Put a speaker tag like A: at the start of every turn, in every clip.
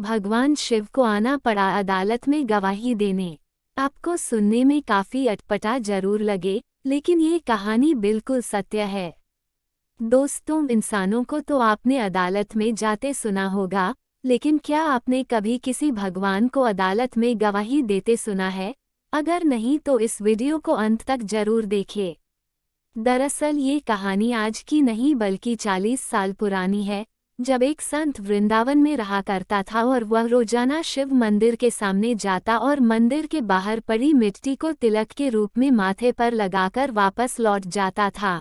A: भगवान शिव को आना पड़ा अदालत में गवाही देने। आपको सुनने में काफी अटपटा जरूर लगे, लेकिन ये कहानी बिल्कुल सत्य है। दोस्तों, इंसानों को तो आपने अदालत में जाते सुना होगा, लेकिन क्या आपने कभी किसी भगवान को अदालत में गवाही देते सुना है? अगर नहीं तो इस वीडियो को अंत तक जरूर देखें। दरअसल ये कहानी आज की नहीं बल्कि 40 साल पुरानी है, जब एक संत वृंदावन में रहा करता था और वह रोजाना शिव मंदिर के सामने जाता और मंदिर के बाहर पड़ी मिट्टी को तिलक के रूप में माथे पर लगाकर वापस लौट जाता था।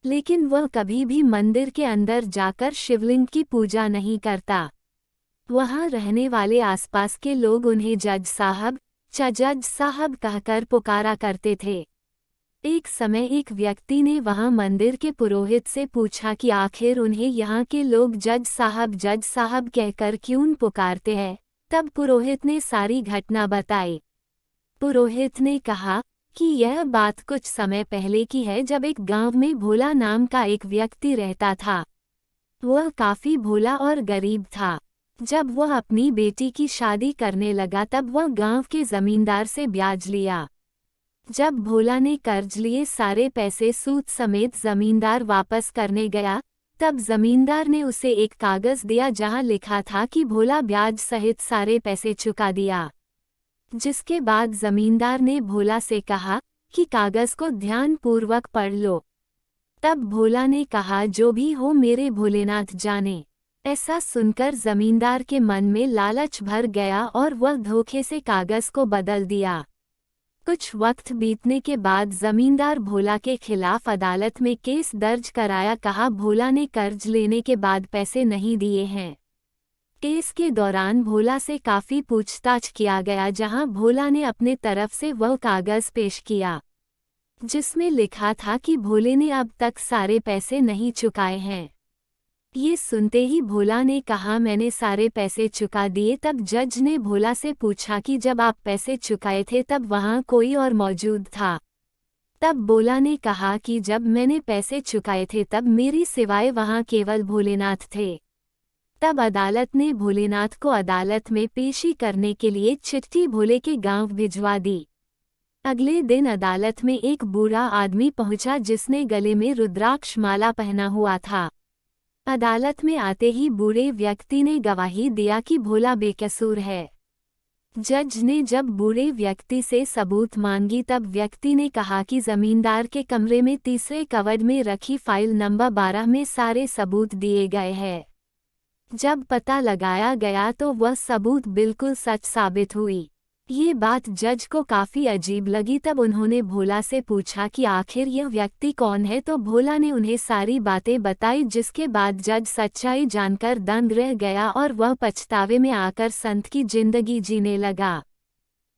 A: लेकिन वह कभी भी मंदिर के अंदर जाकर शिवलिंग की पूजा नहीं करता। वहां रहने वाले आसपास के लोग उन्हें जज साहब कहकर पुकारा करते थे। एक समय एक व्यक्ति ने वहां मंदिर के पुरोहित से पूछा कि आखिर उन्हें यहाँ के लोग जज साहब कहकर क्यों पुकारते हैं। तब पुरोहित ने सारी घटना बताई। पुरोहित ने कहा कि यह बात कुछ समय पहले की है, जब एक गांव में भोला नाम का एक व्यक्ति रहता था। वह काफी भोला और गरीब था। जब वह अपनी बेटी की शादी करने लगा तब वह गांव के जमींदार से ब्याज लिया। जब भोला ने कर्ज लिए सारे पैसे सूद समेत जमींदार वापस करने गया, तब जमींदार ने उसे एक कागज दिया जहां लिखा था कि भोला ब्याज सहित सारे पैसे चुका दिया। जिसके बाद जमींदार ने भोला से कहा कि कागज को ध्यानपूर्वक पढ़ लो। तब भोला ने कहा, जो भी हो मेरे भोलेनाथ जाने। ऐसा सुनकर जमींदार के मन में लालच भर गया और वह धोखे से कागज को बदल दिया। कुछ वक्त बीतने के बाद जमींदार भोला के खिलाफ अदालत में केस दर्ज कराया। कहा, भोला ने कर्ज लेने के बाद पैसे नहीं दिए हैं। केस के दौरान भोला से काफी पूछताछ किया गया, जहां भोला ने अपने तरफ से वह कागज पेश किया जिसमें लिखा था कि भोले ने अब तक सारे पैसे नहीं चुकाए हैं। ये सुनते ही भोला ने कहा, मैंने सारे पैसे चुका दिए। तब जज ने भोला से पूछा कि जब आप पैसे चुकाए थे तब वहां कोई और मौजूद था? तब भोला ने कहा कि जब मैंने पैसे चुकाए थे तब मेरी सिवाय वहां केवल भोलेनाथ थे। तब अदालत ने भोलेनाथ को अदालत में पेशी करने के लिए चिट्ठी भोले के गांव भिजवा दी। अगले दिन अदालत में एक बूढ़ा आदमी पहुंचा जिसने गले में रुद्राक्ष माला पहना हुआ था। अदालत में आते ही बूढ़े व्यक्ति ने गवाही दिया कि भोला बेकसूर है। जज ने जब बूढ़े व्यक्ति से सबूत मांगी तब व्यक्ति ने कहा कि जमींदार के कमरे में तीसरे कबर्ड में रखी फाइल नंबर 12 में सारे सबूत दिए गए हैं। जब पता लगाया गया तो वह सबूत बिल्कुल सच साबित हुई। ये बात जज को काफी अजीब लगी। तब उन्होंने भोला से पूछा कि आखिर यह व्यक्ति कौन है, तो भोला ने उन्हें सारी बातें बताई, जिसके बाद जज सच्चाई जानकर दंग रह गया और वह पछतावे में आकर संत की जिंदगी जीने लगा।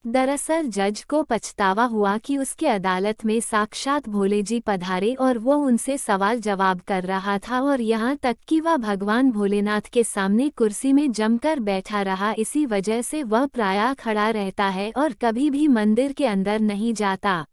A: दरअसल जज को पछतावा हुआ कि उसके अदालत में साक्षात भोले जी पधारे और वो उनसे सवाल जवाब कर रहा था, और यहाँ तक कि वह भगवान भोलेनाथ के सामने कुर्सी में जमकर बैठा रहा। इसी वजह से वह प्रायः खड़ा रहता है और कभी भी मंदिर के अंदर नहीं जाता।